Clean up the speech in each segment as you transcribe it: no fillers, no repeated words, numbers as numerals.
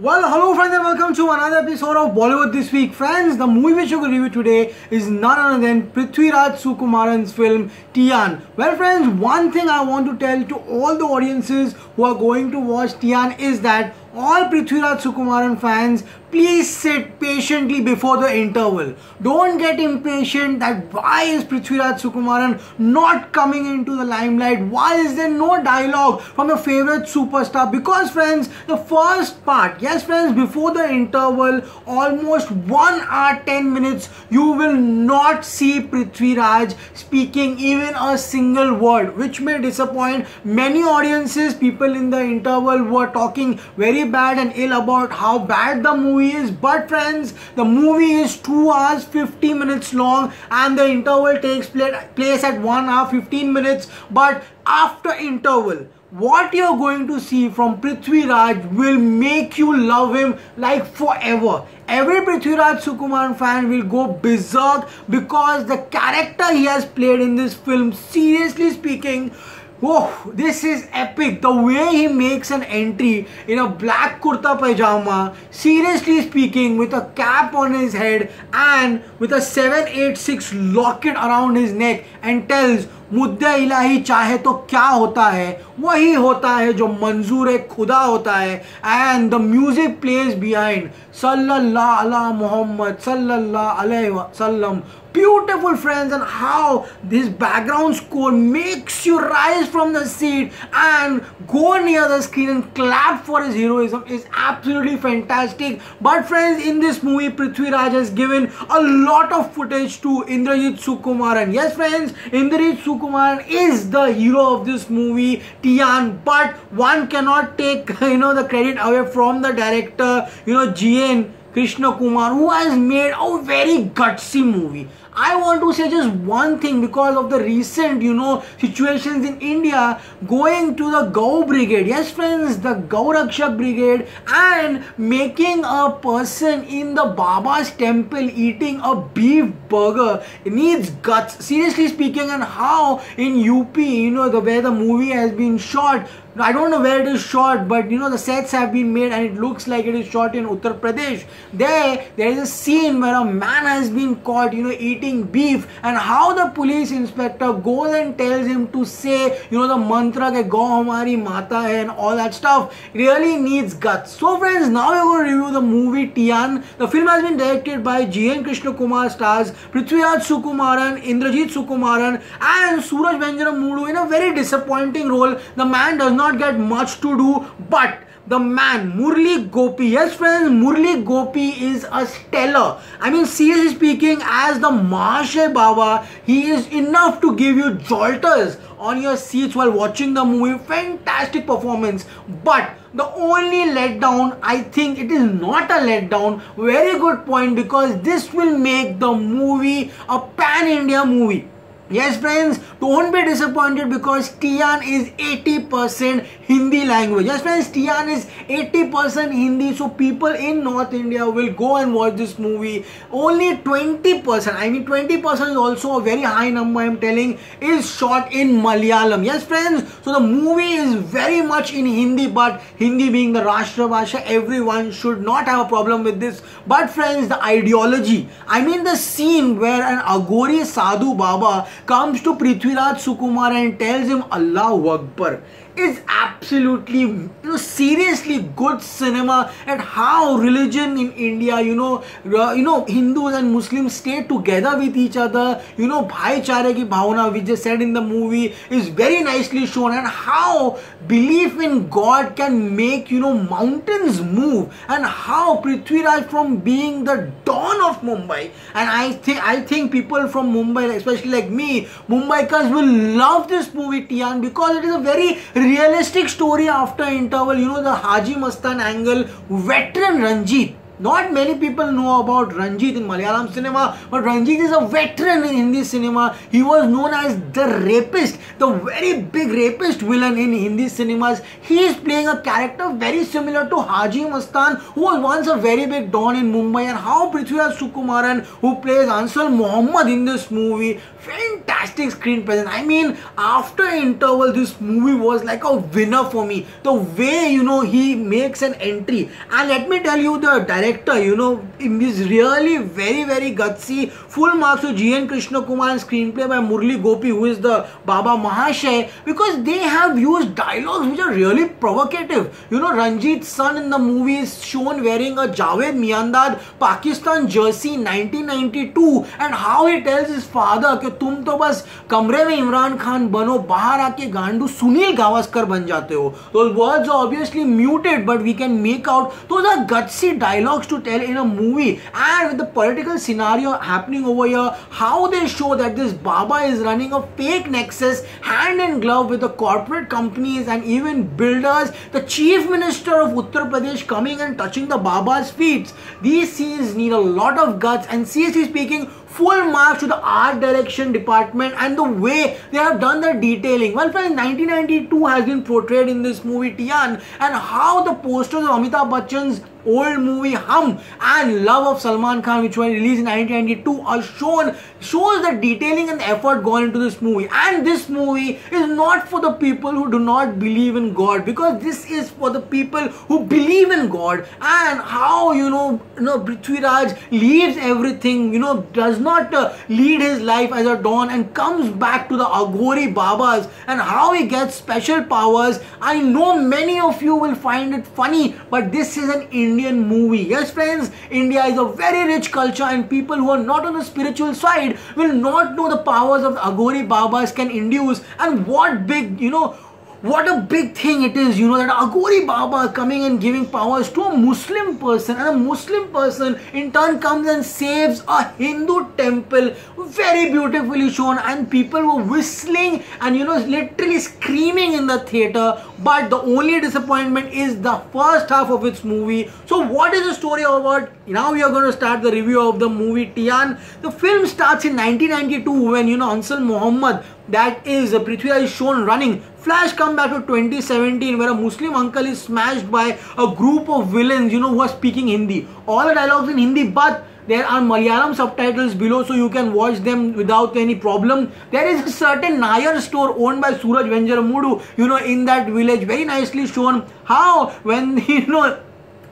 Well, hello friends and welcome to another episode of Bollywood This Week. Friends, the movie which we're going to review today is none other than Prithviraj Sukumaran's film Tiyaan. Well friends, one thing I want to tell to all the audiences who are going to watch Tiyaan is that all Prithviraj Sukumaran fans, please sit patiently before the interval. Don't get impatient that why is Prithviraj Sukumaran not coming into the limelight? Why is there no dialogue from your favorite superstar? Because friends, the first part, yes friends, before the interval, almost 1 hour 10 minutes, you will not see Prithviraj speaking even a single word, which may disappoint many audiences. People in the interval were talking very bad and ill about how bad the movie is, but friends, the movie is 2 hours 50 minutes long and the interval takes place at 1 hour 15 minutes. But after interval, what you're going to see from Prithviraj will make you love him like forever. Every Prithviraj Sukumaran fan will go berserk because the character he has played in this film, seriously speaking, oh, this is epic. The way he makes an entry in a black kurta pajama, seriously speaking, with a cap on his head and with a 786 locket around his neck and tells, मुद्दे इलाही चाहे तो क्या होता है, वही होता है जो मंजूर खुदा होता है. And the music plays behind, sallallahu ala Muhammad sallallahu alaihi wasallam. Beautiful friends, and how this background score makes you rise from the seat and go near the screen and clap for his heroism is absolutely fantastic. But friends, in this movie, Prithviraj has given a lot of footage to Indrajith Sukumaran. Yes friends, Indrajith Sukumaran is the hero of this movie Tiyaan, but one cannot take the credit away from the director, G.N. Krishna Kumar, who has made a very gutsy movie. I want to say just one thing because of the recent, situations in India, going to the Gau Brigade. Yes friends, the Gau Rakshak Brigade, and making a person in the Baba's temple eating a beef burger needs guts. Seriously speaking, and how in UP, where the movie has been shot, I don't know where it is shot, but the sets have been made and it looks like it is shot in Uttar Pradesh. There is a scene where a man has been caught, eating beef, and how the police inspector goes and tells him to say, the mantra ke Gau Hamari Mata hai and all that stuff. Really needs guts. So friends, now we're going to review the movie Tiyaan. The film has been directed by G.N. Krishna Kumar, stars Prithviraj Sukumaran, Indrajith Sukumaran and Suraj Venjana Mudu in a very disappointing role. The man does not get much to do, but the man Murli Gopi, yes friends, Murli Gopi is a stellar. I mean, seriously speaking, as the Mahashay Baba, he is enough to give you jolters on your seats while watching the movie. Fantastic performance. But the only letdown, I think it is not a letdown, very good point, because this will make the movie a pan-India movie. Yes friends, don't be disappointed because Tiyaan is 80% Hindi language. Yes friends, Tiyaan is 80% Hindi, so people in North India will go and watch this movie. Only 20%, I mean 20% is also a very high number I am telling, is shot in Malayalam. Yes friends, so the movie is very much in Hindi, but Hindi being the Rashtra Bhasha, everyone should not have a problem with this. But friends, the ideology, I mean the scene where an Aghori Sadhu Baba comes to Prithviraj Sukumaran and tells him Allahu Akbar, is absolutely seriously good cinema at how religion in India, Hindus and Muslims stay together with each other. Bhaichare ki bhavana, which is said in the movie, is very nicely shown, and how belief in God can make mountains move, and how Prithviraj, from being the dawn of Mumbai, and I think people from Mumbai, especially like me, Mumbaikars, will love this movie Tiyaan because it is a very realistic story after interval. The Haji Mastan angle, veteran Ranjit, not many people know about Ranjit in Malayalam cinema, but Ranjit is a veteran in Hindi cinema. He was known as the rapist, the very big rapist villain in Hindi cinemas. He is playing a character very similar to Haji Mastan, who was once a very big don in Mumbai, and how Prithviraj Sukumaran, who plays Ansal Muhammad in this movie, fantastic screen presence. I mean, after interval, this movie was like a winner for me. The way, he makes an entry, and let me tell you, the director, is really very, very gutsy. Full marks to G.N. Krishna Kumar, and screenplay by Murli Gopi, who is the Baba Mahashay, because they have used dialogues which are really provocative. Ranjit's son in the movie is shown wearing a Javed Miandad Pakistan jersey 1992, and how he tells his father कि तुम तो बस कमरे में इमरान खान बनो, बाहर आके गांडू सुनील गावस्कर बन जाते हो. Those words are obviously muted, but we can make out those are gutsy dialogues to tell in a movie. And with the political scenario happening over here, how they show that this Baba is running a fake nexus hand in glove with the corporate companies and even builders. The chief minister of Uttar Pradesh coming and touching the Baba's feet. These scenes need a lot of guts, and seriously speaking, full marks to the art direction department and the way they have done the detailing. Well, friends, 1992 has been portrayed in this movie Tiyaan, and how the posters of Amitabh Bachchan's old movie Hum and Love of Salman Khan, which were released in 1992, are shows the detailing and the effort gone into this movie. And this movie is not for the people who do not believe in God, because this is for the people who believe in God. And how Prithviraj leaves everything, does not lead his life as a don and comes back to the Aghori Babas, and how he gets special powers. I know many of you will find it funny, but this is an Indian movie. Yes, friends, India is a very rich culture, and people who are not on the spiritual side will not know the powers of the Aghori Babas can induce, and what big, what a big thing it is, that Aghori Baba coming and giving powers to a Muslim person, and a Muslim person in turn comes and saves a Hindu temple. Very beautifully shown, and people were whistling and literally screaming in the theater. But the only disappointment is the first half of its movie. So what is the story about? Now we are going to start the review of the movie Tiyaan. The film starts in 1992 when Ansal Muhammad, that is Prithviraj, is shown running. Flash come back to 2017 where a Muslim uncle is smashed by a group of villains who are speaking Hindi. All the dialogues in Hindi, but there are Malayalam subtitles below, so you can watch them without any problem. There is a certain Nayar store owned by Suraj Venjaramudu, in that village. Very nicely shown how when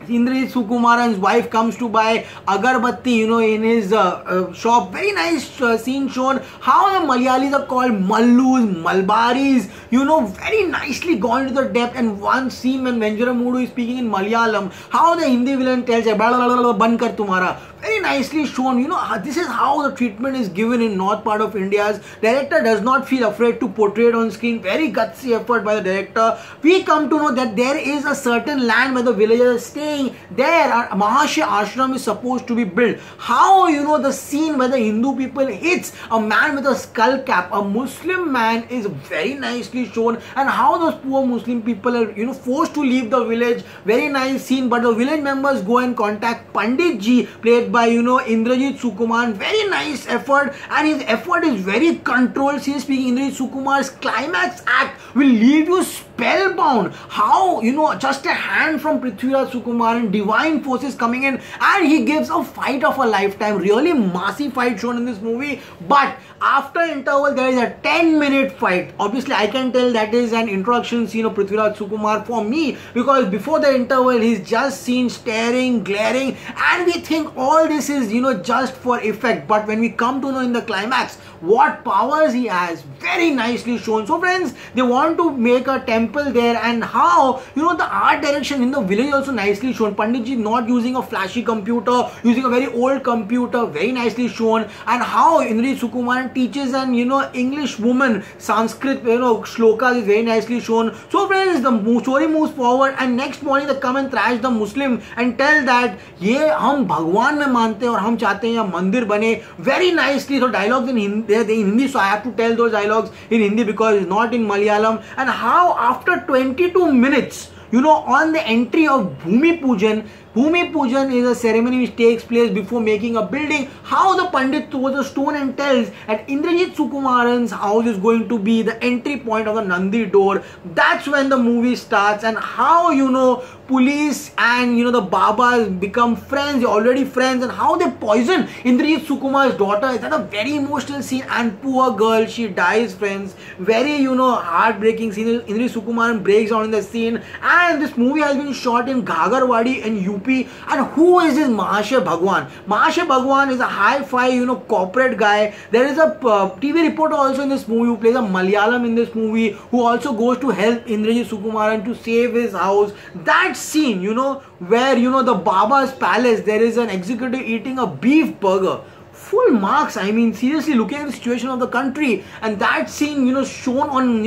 Indrajith Sukumaran's wife comes to buy agarbatti, in his shop. Very nice scene shown. How the Malayalis are called Mallus, Malbaris, very nicely gone into the depth. And one scene when Venjaramudu is speaking in Malayalam, how the Hindi villain tells him, "Ban kar tumhara." Very nicely shown. This is how the treatment is given in north part of India's. Director does not feel afraid to portray it on screen. Very gutsy effort by the director. We come to know that there is a certain land where the villagers are staying. There, a Mahashay ashram is supposed to be built. How, the scene where the Hindu people hits a man with a skull cap, a Muslim man, is very nicely shown. And how those poor Muslim people are, forced to leave the village. Very nice scene. But the village members go and contact Pandit Ji, played by Indrajith Sukumaran. Very nice effort, and his effort is very controlled. Seriously speaking, Indrajith Sukumar's climax act will leave you spellbound. How just a hand from Prithviraj Sukumaran, divine forces coming in, and he gives a fight of a lifetime. Really massive fight shown in this movie. But after interval there is a 10-minute fight. Obviously I can tell that is an introduction scene of Prithviraj Sukumar for me, because before the interval he's just seen staring, glaring, and we think all this is just for effect. But when we come to know in the climax what powers he has, very nicely shown. So friends, they want to make a temple there, and how the art direction in the village also nicely shown. Panditji not using a flashy computer, using a very old computer, very nicely shown. And how Indrajith Sukumaran teaches an English woman Sanskrit shlokas is very nicely shown. So friends, the story moves forward, and next morning they come and thrash the Muslim and tell that ये हम भगवान में मानते हैं और हम चाहते हैं यहाँ मंदिर बने. Very nicely. So dialogues in Hindi, so I have to tell those dialogues in Hindi because it's not in Malayalam. And how after 22 minutes on the entry of Bhumi Pujan is a ceremony which takes place before making a building. How the Pandit throws a stone and tells that Indrajith Sukumaran's house is going to be the entry point of the Nandi door. That's when the movie starts, and how police and the Babas become friends. They're already friends, and how they poison Indrajith Sukumar's daughter. It's a very emotional scene, and poor girl, she dies, friends. Very heartbreaking scene. Indrajith Sukumaran breaks down in the scene, and this movie has been shot in Ghagarwadi in UP. And who is this Mahashay Bhagwan? Mahashay Bhagwan is a hi-fi corporate guy. There is a TV reporter also in this movie who plays a Malayalam in this movie, who also goes to help Indrajith Sukumaran to save his house. That scene, where the Baba's palace, there is an executive eating a beef burger. Full marks. I mean, seriously, looking at the situation of the country, and that scene, shown on,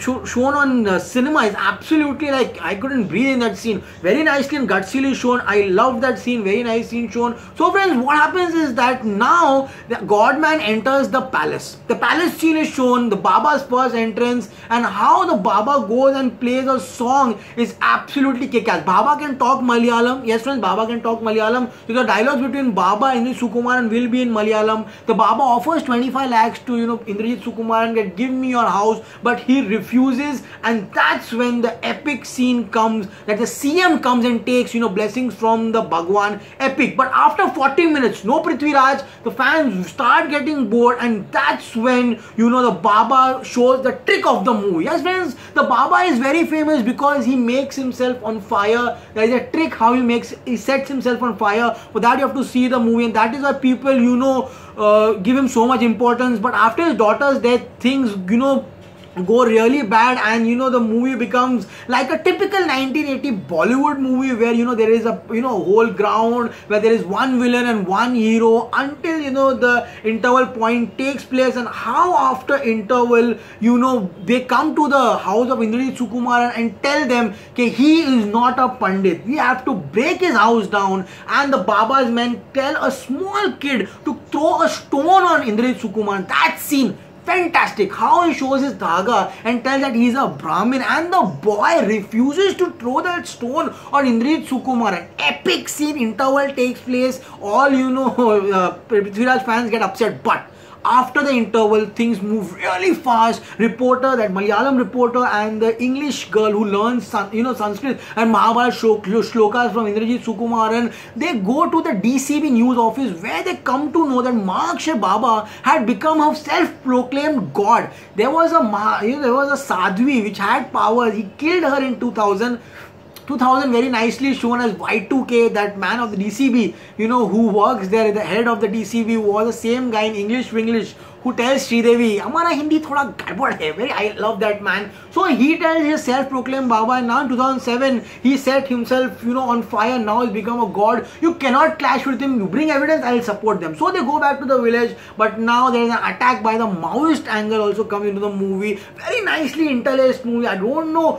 shown on cinema is absolutely like I couldn't breathe in that scene. Very nicely and gutsily shown. I love that scene. Very nice scene shown. So, friends, what happens is that now the Godman enters the palace. The palace scene is shown. The Baba's first entrance, and how the Baba goes and plays a song is absolutely kick-ass. Baba can talk Malayalam. Yes, friends, Baba can talk Malayalam. So the dialogues between Baba and Sukumaran will be in Malayalam. The Baba offers 25 lakhs to Indrajith Sukumaran that give me your house, but he refuses, and that's when the epic scene comes, that the CM comes and takes blessings from the Bhagwan. Epic. But after 40 minutes, no Prithviraj, the fans start getting bored, and that's when the Baba shows the trick of the movie. Yes, friends, the Baba is very famous because he makes himself on fire. There is a trick how he sets himself on fire. For that you have to see the movie, and that is why people give him so much importance. But after his daughter's death, things go really bad, and the movie becomes like a typical 1980 Bollywood movie where there is a whole ground where there is one villain and one hero until the interval point takes place. And how after interval they come to the house of Indrajith Sukumaran and tell them that he is not a Pandit, we have to break his house down, and the Baba's men tell a small kid to throw a stone on Indrajith Sukumaran. That scene, fantastic. How he shows his dhaga and tells that he's a Brahmin, and the boy refuses to throw that stone on Indrajith Sukumaran. Epic scene. Interval takes place. All Prithviraj fans get upset, but after the interval, things move really fast. That Malayalam reporter and the English girl who learns Sanskrit and Mahabharata shlokas from Indrajith Sukumaran, they go to the DCB news office, where they come to know that Mahashay Baba had become a self-proclaimed god. There was a sadhvi which had powers. He killed her in 2000, very nicely shown as Y2K, that man of the DCB, who works there, the head of the DCB, was the same guy in English who tells Sridevi, "Hamara Hindi thoda gadbad hai." I love that man. So he tells his self-proclaimed Baba, and now in 2007 he set himself on fire. Now he's become a god. You cannot clash with him. You bring evidence, I'll support them. So they go back to the village, but now there is an attack by the Maoist angle also comes into the movie. Very nicely interlaced movie. I don't know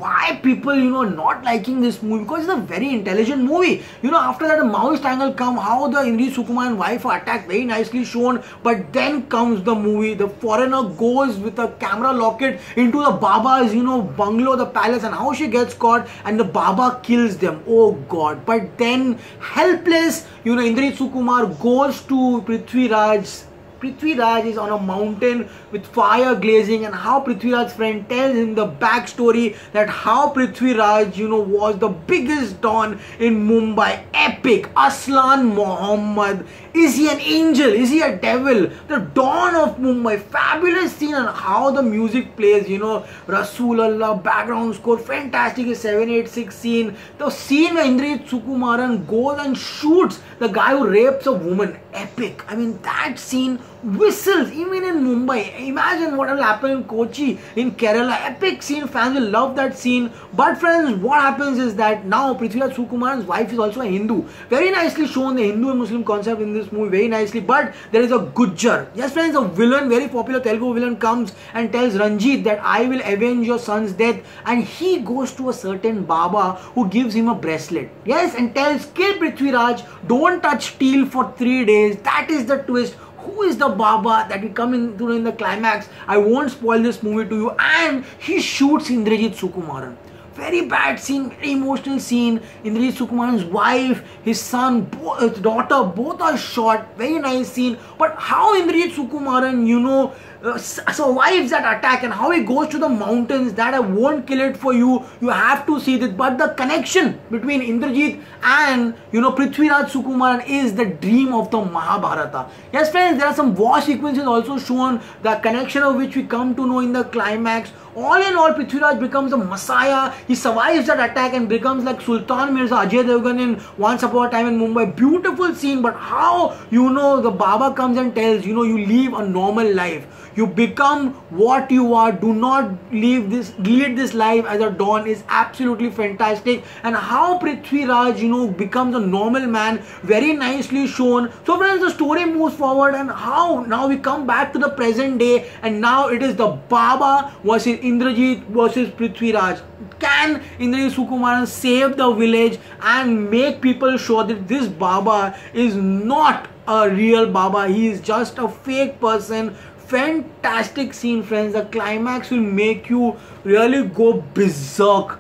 why people not liking this movie, because it's a very intelligent movie. After that the Maoist angle come, how the Indrajith Sukumaran wife are attacked, very nicely shown. But then comes the movie. The foreigner goes with a camera locket into the Baba's bungalow, the palace, and how she gets caught, and the Baba kills them. Oh God. But then helpless Indrajith Sukumar goes to Prithviraj. Prithviraj is on a mountain with fire glazing, and how Prithviraj's friend tells him the backstory, that how Prithviraj was the biggest don in Mumbai. Epic. Aslan Muhammad. Is he an angel? Is he a devil? The dawn of Mumbai. Fabulous scene, and how the music plays, Rasulallah, background score, fantastic. 786 scene. The scene where Indrajith Sukumaran goes and shoots the guy who rapes a woman. Epic. I mean, that scene whistles even in Mumbai. Imagine what will happen in Kochi, in Kerala. Epic scene. Fans will love that scene. But friends, what happens is that now Prithviraj Sukumaran's wife is also a Hindu. Very nicely shown, the Hindu and Muslim concept in this movie, very nicely. But there is a Gujjar. Yes, friends, a villain, very popular Telugu villain, comes and tells Ranjit that I will avenge your son's death, and he goes to a certain Baba who gives him a bracelet. Yes, and tells, kill Prithviraj, don't touch steel for 3 days. That is the twist. Who is the Baba that will come in the climax? I won't spoil this movie to you. And he shoots Indrajith Sukumaran. very bad scene, very emotional scene. Indrajith Sukumaran's wife, his son, his daughter, both are shot. Very nice scene. But how Indrajith Sukumaran, survives that attack, and how he goes to the mountains, that I won't kill it for you. You have to see this. But the connection between Indrajith and Prithviraj Sukumaran is the dream of the Mahabharata. Yes, friends, there are some war sequences also shown, the connection of which we come to know in the climax. All in all, Prithviraj becomes a messiah. He survives that attack and becomes like Sultan Mirza Ajay Devgan in Once Upon a Time in Mumbai. Beautiful scene. But how the Baba comes and tells you live a normal life. You become what you are. Do not lead this life as a don is absolutely fantastic. And how Prithviraj becomes a normal man, very nicely shown. So friends, the story moves forward, and how now we come back to the present day, and now it is the Baba versus Indrajith versus Prithviraj. Can Indrajith Sukumaran save the village and make people sure that this Baba is not a real Baba? He is just a fake person. Fantastic scene, friends. The climax will make you really go berserk.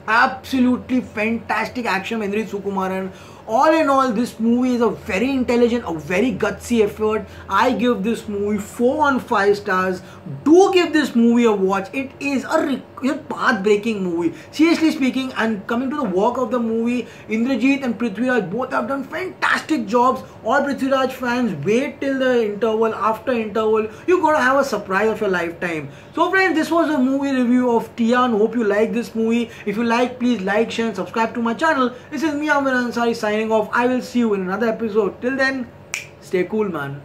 Absolutely fantastic action from Indrajith Sukumaran. All in all, this movie is a very intelligent, a very gutsy effort. I give this movie 4 on 5 stars. Do give this movie a watch. It is a path-breaking movie. Seriously speaking, and coming to the work of the movie, Indrajith and Prithviraj both have done fantastic jobs. All Prithviraj fans, wait till the interval. After interval, you're gonna have a surprise of your lifetime. So friends, this was a movie review of Tiyaan. Hope you like this movie. If you like, please like, share and subscribe to my channel. This is me, Amir Ansari, signing off. I will see you in another episode. Till then, stay cool, man.